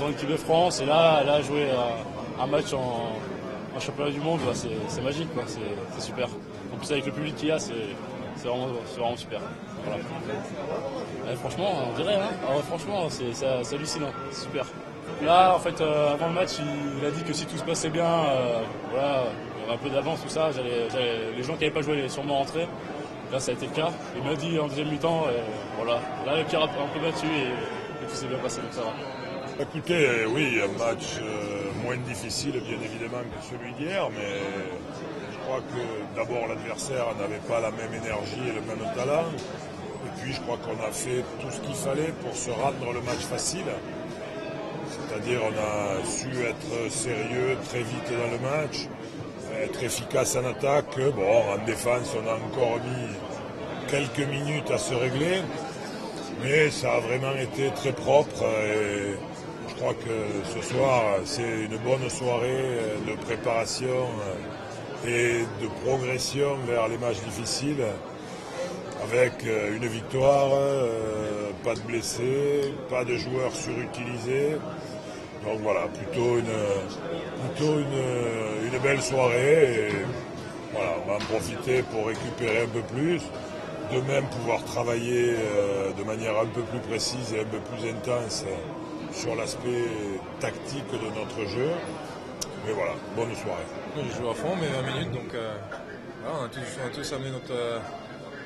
en équipe de France et là jouer un match en championnat du monde, c'est magique, quoi. C'est super. En plus avec le public qu'il y a, c'est vraiment super. Voilà. Franchement, on dirait, hein. Franchement, c'est hallucinant, c'est super. Là, en fait, avant le match, il a dit que si tout se passait bien, voilà, il y aurait un peu d'avance, tout ça. Les gens qui n'avaient pas joué allaient sûrement rentrer. Là, ça a été le cas. Il m'a dit en deuxième mi-temps, voilà. Là, le tir a un peu battu et tout s'est bien passé, donc ça va. Écoutez, oui, un match moins difficile, bien évidemment, que celui d'hier, mais je crois que d'abord l'adversaire n'avait pas la même énergie et le même talent. Et puis, je crois qu'on a fait tout ce qu'il fallait pour se rendre le match facile. C'est-à-dire on a su être sérieux très vite dans le match, être efficace en attaque. Bon, en défense, on a encore mis quelques minutes à se régler, mais ça a vraiment été très propre. Et je crois que ce soir, c'est une bonne soirée de préparation et de progression vers les matchs difficiles, avec une victoire, pas de blessés, pas de joueurs surutilisés. Donc voilà, plutôt une belle soirée. Et voilà, on va en profiter pour récupérer un peu plus, de même pouvoir travailler de manière un peu plus précise et un peu plus intense sur l'aspect tactique de notre jeu. Mais voilà, bonne soirée. Je joue à fond, mais 20 minutes, donc voilà, on a tous amené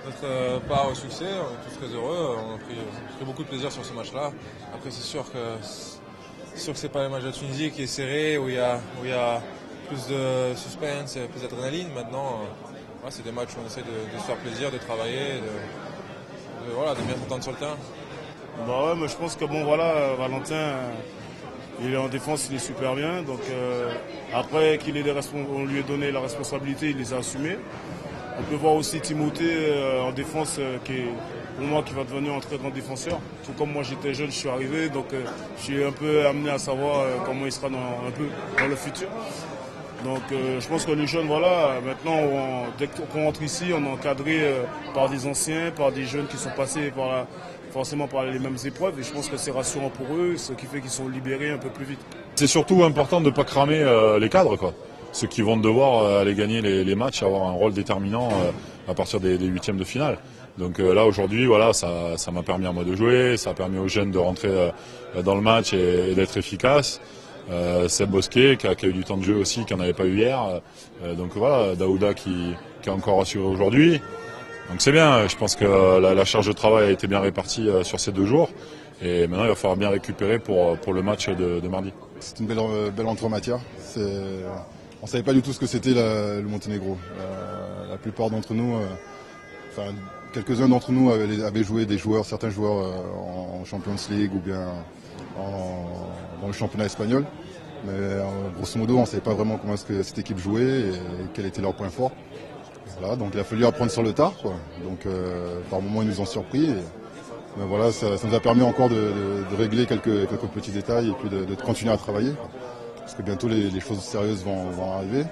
notre part au succès, on est tous très heureux, on a pris beaucoup de plaisir sur ce match-là. Après c'est sûr que c'est pas le match de Tunisie qui est serré, où il y a plus de suspense, plus d'adrénaline. Maintenant, voilà, c'est des matchs où on essaie de se faire plaisir, de travailler, de bien s'entendre sur le terrain. Bah ouais, mais je pense que bon voilà, Valentin, il est en défense, il est super bien. Donc après on lui a donné la responsabilité, il les a assumées. On peut voir aussi Timothée en défense qui est pour moi qui va devenir un très grand défenseur. Tout comme moi j'étais jeune, je suis arrivé, donc je suis un peu amené à savoir comment il sera un peu dans le futur. Donc je pense que les jeunes, voilà, maintenant dès qu'on rentre ici, on est encadré par des anciens, par des jeunes qui sont passés forcément par les mêmes épreuves, et je pense que c'est rassurant pour eux, ce qui fait qu'ils sont libérés un peu plus vite. C'est surtout important de ne pas cramer les cadres, quoi. Ceux qui vont devoir aller gagner les matchs, avoir un rôle déterminant à partir des huitièmes de finale. Donc là aujourd'hui, voilà, ça m'a permis à moi de jouer, ça a permis aux jeunes de rentrer dans le match et d'être efficaces. Seb Bosquet qui a eu du temps de jeu aussi, qui n'en avait pas eu hier. Donc voilà, Daouda qui est encore assuré aujourd'hui. Donc c'est bien, je pense que la charge de travail a été bien répartie sur ces 2 jours. Et maintenant il va falloir bien récupérer pour le match de mardi. C'est une belle entrée en matière. On ne savait pas du tout ce que c'était le Monténégro. La plupart d'entre nous, quelques-uns d'entre nous avaient joué certains joueurs en Champions League ou bien dans le championnat espagnol. Mais grosso modo, on ne savait pas vraiment comment est-ce que cette équipe jouait et quels étaient leurs points forts. Voilà, donc il a fallu apprendre sur le tard, quoi. Donc par moments ils nous ont surpris. Mais voilà, ça nous a permis encore de régler quelques petits détails et puis de continuer à travailler. Parce que bientôt les choses sérieuses vont arriver.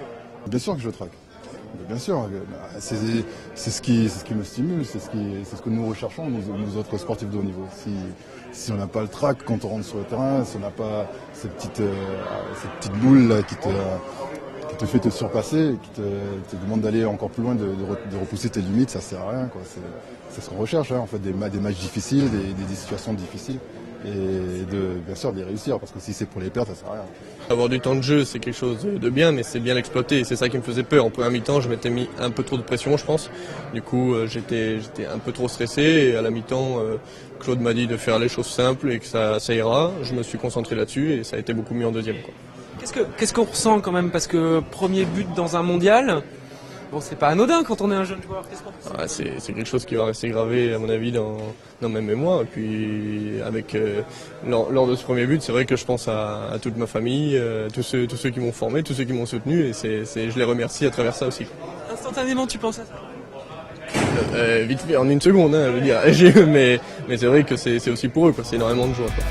Bien sûr que je traque. Bien sûr, c'est ce qui me stimule, c'est ce que nous recherchons, nous autres sportifs de haut niveau. Si on n'a pas le trac quand on rentre sur le terrain, si on n'a pas cette petite boule là, qui te fait te surpasser, qui te demande d'aller encore plus loin, de repousser tes limites, ça sert à rien, quoi. C'est ce qu'on recherche, hein, en fait, des matchs difficiles, des situations difficiles. Et bien sûr de les réussir, parce que si c'est pour les perdre, ça sert à rien. Avoir du temps de jeu, c'est quelque chose de bien, mais c'est bien l'exploiter. C'est ça qui me faisait peur. En première mi-temps, je m'étais mis un peu trop de pression, je pense. Du coup, j'étais un peu trop stressé. Et à la mi-temps, Claude m'a dit de faire les choses simples et que ça ira. Je me suis concentré là-dessus et ça a été beaucoup mieux en deuxième, quoi. Qu'est-ce qu'on ressent quand même, parce que premier but dans un mondial, bon, c'est pas anodin quand on est un jeune joueur. Qu'est-ce qu'on ressent ? C'est quelque chose qui va rester gravé à mon avis dans mes mémoires. Et puis lors de ce premier but, c'est vrai que je pense à toute ma famille, tous ceux qui m'ont formé, tous ceux qui m'ont soutenu, et je les remercie à travers ça aussi. Instantanément, tu penses à ça ? Vite fait, en une seconde, hein, je veux dire. Mais c'est vrai que c'est aussi pour eux, quoi. C'est énormément de joie, quoi.